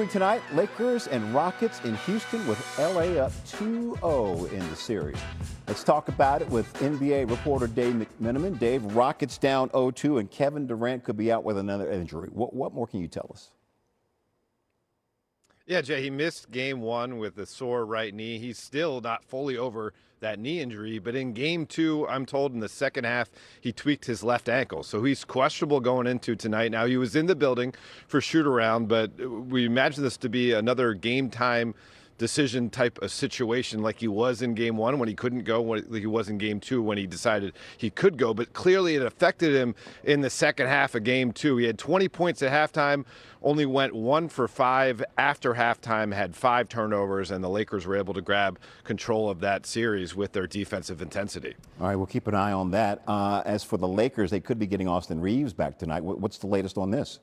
Tonight, Lakers and Rockets in Houston with LA up 2-0 in the series. Let's talk about it with NBA reporter Dave McMenamin. Dave, Rockets down 0-2 and Kevin Durant could be out with another injury. What more can you tell us? Yeah, Jay, he missed game one with a sore right knee. He's still not fully over that knee injury, but in game two, I'm told in the second half, he tweaked his left ankle. So he's questionable going into tonight. Now, he was in the building for shoot around, but we imagine this to be another game time decision type of situation like he was in game one when he couldn't go, when he was in game two when he decided he could go. But clearly it affected him in the second half of game two. He had 20 points at halftime, only went 1 for 5 after halftime, had 5 turnovers, and the Lakers were able to grab control of that series with their defensive intensity. All right, we'll keep an eye on that. As for the Lakers, they could be getting Austin Reaves back tonight. What's the latest on this?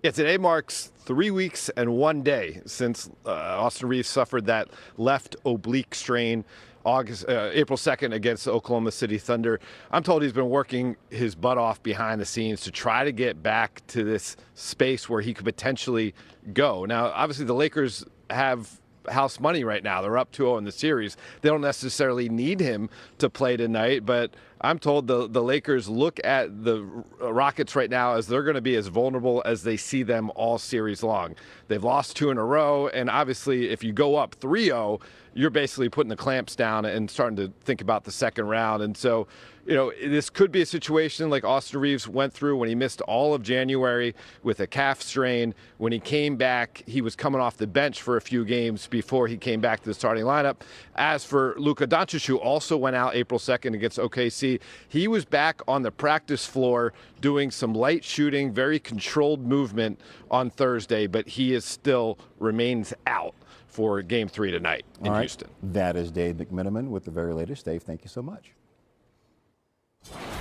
Yeah, today marks 3 weeks and 1 day since Austin Reaves suffered that left oblique strain April 2nd against the Oklahoma City Thunder. I'm told he's been working his butt off behind the scenes to try to get back to this space where he could potentially go. Now, obviously, the Lakers have house money right now. They're up 2-0 in the series. They don't necessarily need him to play tonight, but I'm told the Lakers look at the Rockets right now as they're going to be as vulnerable as they see them all series long. They've lost 2 in a row, and obviously if you go up 3-0, you're basically putting the clamps down and starting to think about the second round. And so, you know, this could be a situation like Austin Reaves went through when he missed all of January with a calf strain. When he came back, he was coming off the bench for a few games before he came back to the starting lineup. As for Luka Doncic, who also went out April 2nd against OKC, he was back on the practice floor doing some light shooting, very controlled movement on Thursday, but he is still remains out for Game 3 tonight in Houston. That is Dave McMenamin with the very latest. Dave, thank you so much.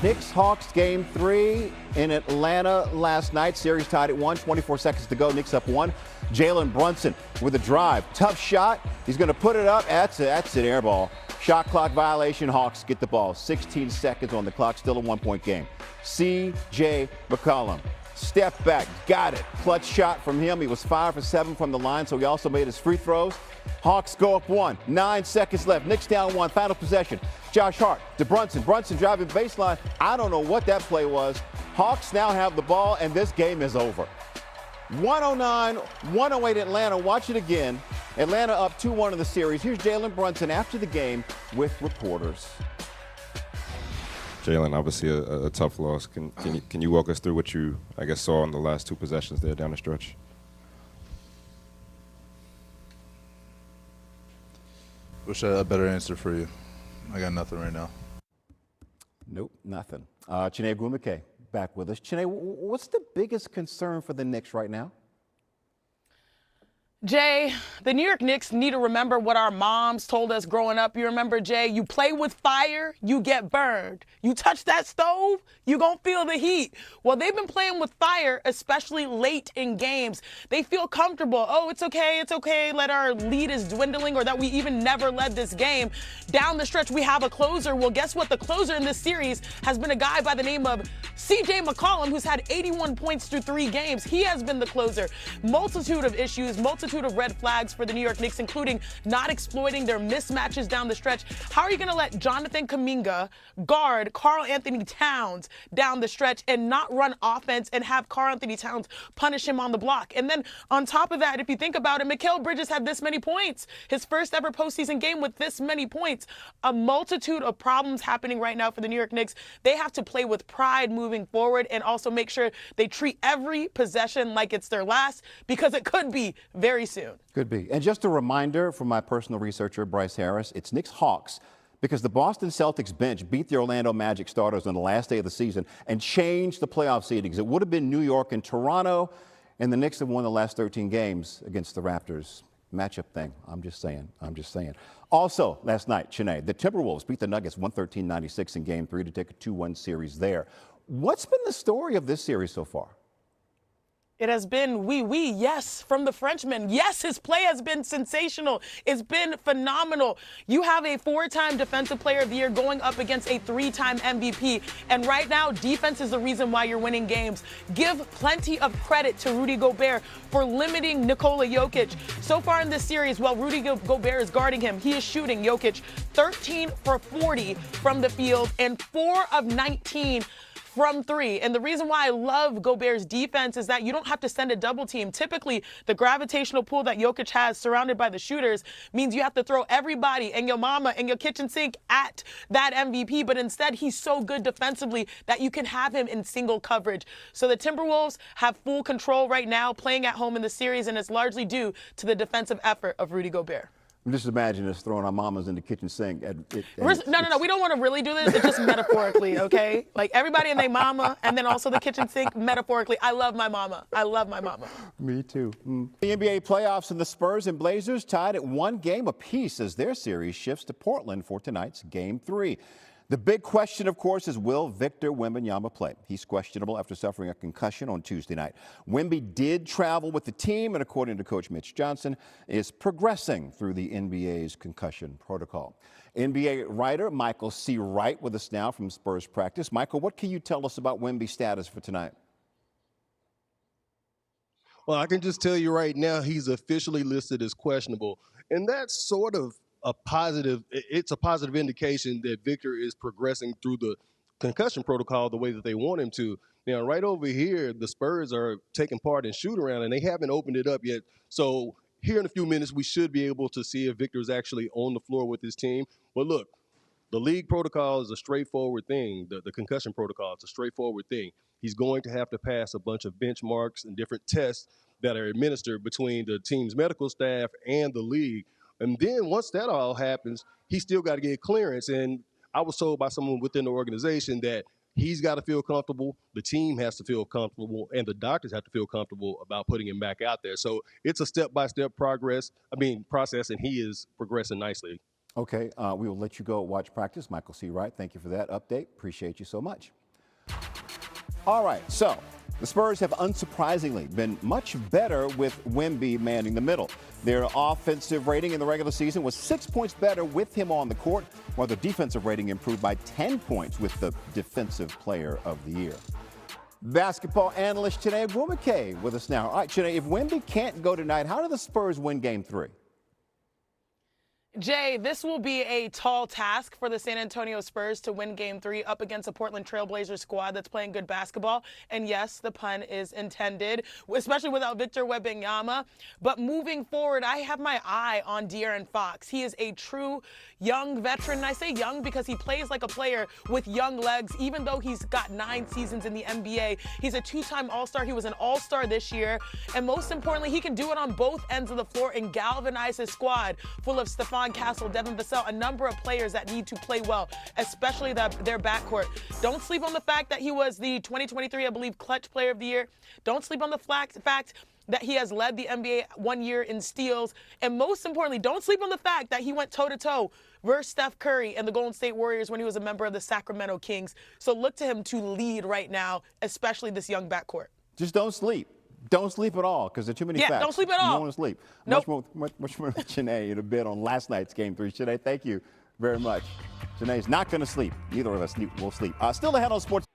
Knicks-Hawks Game 3 in Atlanta last night. Series tied at 1, 24 seconds to go. Knicks up 1. Jalen Brunson with a drive. Tough shot. He's going to put it up. That's an air ball. Shot clock violation. Hawks get the ball. 16 seconds on the clock. Still a 1-point game. C.J. McCollum. Step back, got it. Clutch shot from him. He was 5 for 7 from the line, so he also made his free throws. Hawks go up 1. 9 seconds left. Knicks down 1. Final possession. Josh Hart to Brunson. Brunson driving baseline. I don't know what that play was. Hawks now have the ball, and this game is over. 109-108 Atlanta. Watch it again. Atlanta up 2-1 in the series. Here's Jalen Brunson after the game with reporters. Jalen, obviously a tough loss. Can you walk us through what you, I guess, saw in the last 2 possessions there down the stretch? Wish I had a better answer for you. I got nothing right now. Nope, nothing. Chiney Ogwumike back with us. Chiney, what's the biggest concern for the Knicks right now? Jay, the New York Knicks need to remember what our moms told us growing up. You remember, Jay, you play with fire, you get burned. You touch that stove, you gonna feel the heat. Well, they've been playing with fire, especially late in games. They feel comfortable. Oh, it's okay, let our lead is dwindling, or that we even never led this game. Down the stretch, we have a closer. Well, guess what? The closer in this series has been a guy by the name of C.J. McCollum, who's had 81 points through 3 games. He has been the closer. Multitude of issues, multitude of red flags for the New York Knicks, including not exploiting their mismatches down the stretch. How are you going to let Jonathan Kuminga guard Karl Anthony Towns down the stretch and not run offense and have Karl Anthony Towns punish him on the block? And then on top of that, if you think about it, Mikal Bridges had this many points. His first ever postseason game with this many points. A multitude of problems happening right now for the New York Knicks. They have to play with pride moving forward and also make sure they treat every possession like it's their last, because it could be very soon. Could be. And just a reminder from my personal researcher, Bryce Harris, it's Knicks-Hawks, because the Boston Celtics bench beat the Orlando Magic starters on the last day of the season and changed the playoff seedings. It would have been New York and Toronto, and the Knicks have won the last 13 games against the Raptors. Matchup thing. I'm just saying. Also, last night, Chiney, the Timberwolves beat the Nuggets 113-96 in Game 3 to take a 2-1 series there. What's been the story of this series so far? It has been yes, from the Frenchman. Yes, his play has been sensational. It's been phenomenal. You have a 4-time Defensive Player of the Year going up against a 3-time MVP. And right now, defense is the reason why you're winning games. Give plenty of credit to Rudy Gobert for limiting Nikola Jokic. So far in this series, while Rudy Gobert is guarding him, he is shooting Jokic 13 for 40 from the field and 4 of 19 from 3. And the reason why I love Gobert's defense is that you don't have to send a double team. Typically, the gravitational pull that Jokic has surrounded by the shooters means you have to throw everybody and your mama and your kitchen sink at that MVP. But instead, he's so good defensively that you can have him in single coverage. So the Timberwolves have full control right now, playing at home in the series, and it's largely due to the defensive effort of Rudy Gobert. Just imagine us throwing our mamas in the kitchen sink. No. We don't want to really do this. It's just metaphorically, okay? Like everybody and their mama, and then also the kitchen sink, metaphorically. I love my mama. I love my mama. Me too. The NBA playoffs and the Spurs and Blazers tied at 1 game apiece as their series shifts to Portland for tonight's Game 3. The big question, of course, is will Victor Wembanyama play? He's questionable after suffering a concussion on Tuesday night. Wemby did travel with the team and, according to Coach Mitch Johnson, is progressing through the NBA's concussion protocol. NBA writer Michael C. Wright with us now from Spurs practice. Michael, what can you tell us about Wemby's status for tonight? Well, I can just tell you right now he's officially listed as questionable, and that's sort of it's a positive indication that Victor is progressing through the concussion protocol the way that they want him to. Now, right over here, the Spurs are taking part in shoot around, and they haven't opened it up yet. So here in a few minutes, we should be able to see if Victor is actually on the floor with his team. But look, the league protocol is a straightforward thing. The concussion protocol is a straightforward thing. He's going to have to pass a bunch of benchmarks and different tests that are administered between the team's medical staff and the league. And then once that all happens, he's still got to get clearance. And I was told by someone within the organization that he's got to feel comfortable, the team has to feel comfortable, and the doctors have to feel comfortable about putting him back out there. So it's a step-by-step process, and he is progressing nicely. Okay, we will let you go watch practice. Michael C. Wright, thank you for that update. Appreciate you so much. All right, so the Spurs have unsurprisingly been much better with Wemby manning the middle. Their offensive rating in the regular season was 6 points better with him on the court, while their defensive rating improved by 10 points with the Defensive Player of the Year. Basketball analyst Chiney Ogwumike with us now. All right, Chiney, if Wemby can't go tonight, how do the Spurs win Game 3? Jay, this will be a tall task for the San Antonio Spurs to win Game 3 up against a Portland Trailblazers squad that's playing good basketball. And yes, the pun is intended, especially without Victor Wembanyama. But moving forward, I have my eye on De'Aaron Fox. He is a true young veteran. And I say young because he plays like a player with young legs, even though he's got 9 seasons in the NBA. He's a 2-time All-Star. He was an All-Star this year. And most importantly, he can do it on both ends of the floor and galvanize his squad full of Stephon Castle, Devin Vassell, a number of players that need to play well, especially their backcourt. Don't sleep on the fact that he was the 2023, I believe, Clutch Player of the Year. Don't sleep on the fact that he has led the NBA 1 year in steals. And most importantly, don't sleep on the fact that he went toe-to-toe versus Steph Curry and the Golden State Warriors when he was a member of the Sacramento Kings. So look to him to lead right now, especially this young backcourt. Just don't sleep. Don't sleep at all, because there are too many facts. Yeah, don't sleep at all. You don't want to sleep. Nope. Much more with Chiney in a bit on last night's Game 3. Chiney, thank you very much. Chiney's not going to sleep. Neither of us will sleep. Still ahead on sports.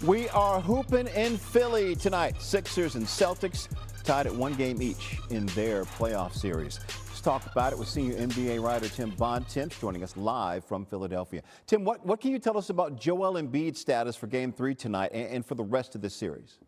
We are hooping in Philly tonight. Sixers and Celtics tied at 1 game each in their playoff series. Let's talk about it with senior NBA writer Tim Bontemps joining us live from Philadelphia. Tim, what can you tell us about Joel Embiid's status for Game 3 tonight and for the rest of this series?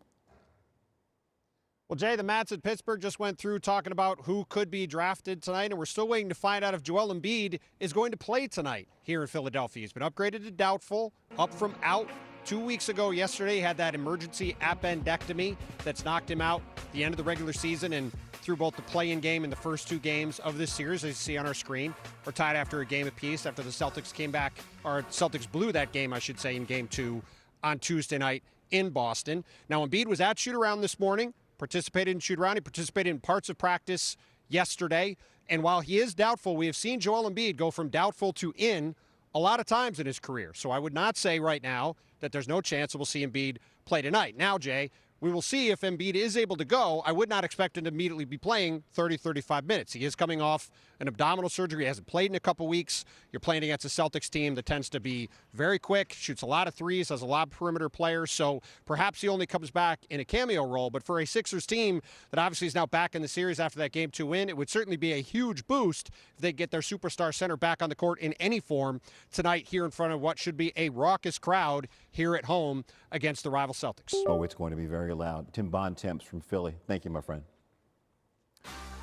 Well, Jay, the Mats at Pittsburgh just went through talking about who could be drafted tonight, and we're still waiting to find out if Joel Embiid is going to play tonight here in Philadelphia. He's been upgraded to doubtful, up from out 2 weeks ago. Yesterday, he had that emergency appendectomy that's knocked him out at the end of the regular season and through both the play-in game and the first 2 games of this series, as you see on our screen. We're tied after a game apiece after the Celtics came back, or Celtics blew that game, I should say, in Game 2 on Tuesday night in Boston. Now, Embiid was at shoot-around this morning. Participated in shoot-around. He participated in parts of practice yesterday. And while he is doubtful, we have seen Joel Embiid go from doubtful to in a lot of times in his career. So I would not say right now that there's no chance that we'll see Embiid play tonight. Now, Jay, We will see if Embiid is able to go. I would not expect him to immediately be playing 30, 35 minutes. He is coming off an abdominal surgery. He hasn't played in a couple weeks. You're playing against a Celtics team that tends to be very quick, shoots a lot of threes, has a lot of perimeter players. So perhaps he only comes back in a cameo role. But for a Sixers team that obviously is now back in the series after that Game 2 win, it would certainly be a huge boost if they get their superstar center back on the court in any form tonight here in front of what should be a raucous crowd here at home against the rival Celtics. Oh, it's going to be very loud. Tim Bontemps from Philly. Thank you, my friend.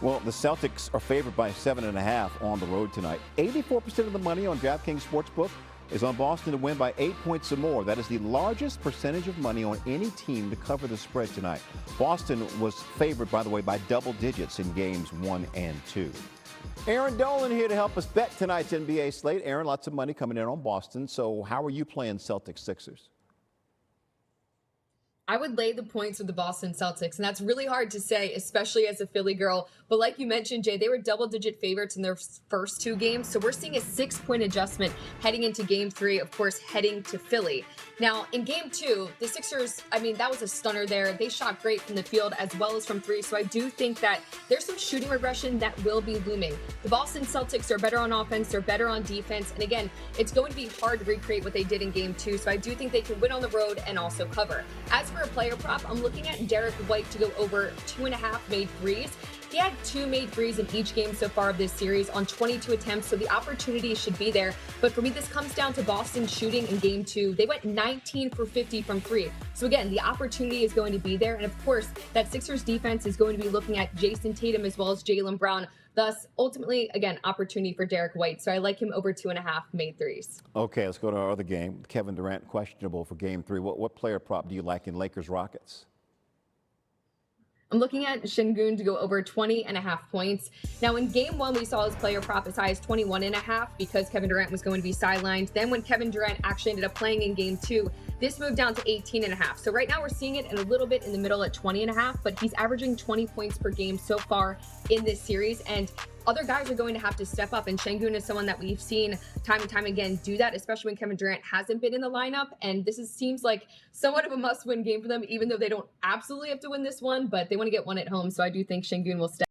Well, the Celtics are favored by 7.5 on the road tonight. 84% of the money on DraftKings Sportsbook is on Boston to win by 8 points or more. That is the largest percentage of money on any team to cover the spread tonight. Boston was favored, by the way, by double digits in games 1 and 2. Aaron Dolan here to help us bet tonight's NBA slate. Aaron, lots of money coming in on Boston. So how are you playing Celtics Sixers? I would lay the points with the Boston Celtics, and that's really hard to say, especially as a Philly girl. But like you mentioned, Jay, they were double-digit favorites in their first 2 games, so we're seeing a 6-point adjustment heading into Game 3, of course, heading to Philly. Now, in Game 2, the Sixers, that was a stunner there. They shot great from the field as well as from 3, so I do think that there's some shooting regression that will be looming. The Boston Celtics are better on offense, they're better on defense, and again, it's going to be hard to recreate what they did in Game 2, so I do think they can win on the road and also cover. As for a player prop, I'm looking at Derek White to go over 2.5 made threes. He had 2 made threes in each game so far of this series on 22 attempts, so the opportunity should be there. But for me, this comes down to Boston shooting in Game 2. They went 19 for 50 from 3. So again, the opportunity is going to be there. And of course, that Sixers defense is going to be looking at Jason Tatum as well as Jaylen Brown. Thus, ultimately, again, opportunity for Derek White. So I like him over 2.5 made threes. Okay, let's go to our other game. Kevin Durant questionable for Game 3. What player prop do you like in Lakers Rockets? I'm looking at Şengün to go over 20.5 points. Now, in Game 1, we saw his player prop as high as 21.5 because Kevin Durant was going to be sidelined. Then when Kevin Durant actually ended up playing in Game 2, this moved down to 18.5. So right now we're seeing it in a little bit in the middle at 20.5, but he's averaging 20 points per game so far in this series. And other guys are going to have to step up, and Şengün is someone that we've seen time and time again do that, especially when Kevin Durant hasn't been in the lineup. And this seems like somewhat of a must-win game for them, even though they don't absolutely have to win this one, but they want to get one at home. So I do think Şengün will step